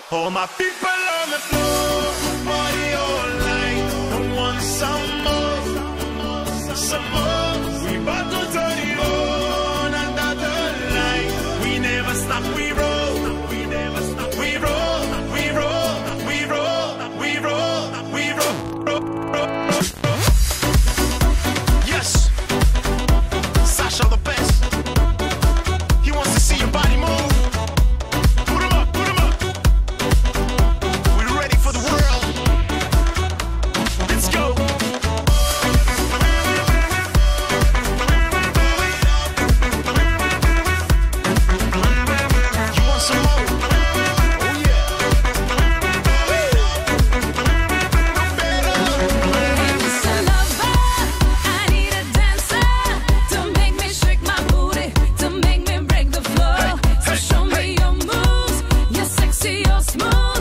All my people on the floor, party all night. Don't want some more, some more. We about to turn it on another night. We never stop, we roll. We never stop, we roll. We roll, we roll, we roll, we roll. Yes, Sasha the best. He wants to see your body move. Put 'em up, put 'em up. We're ready for the world. Let's go. You want some more? Oh yeah. No better. It's a lover, I need a dancer to make me shake my booty, to make me break the floor. So show me your moves, you're sexy, you're smooth.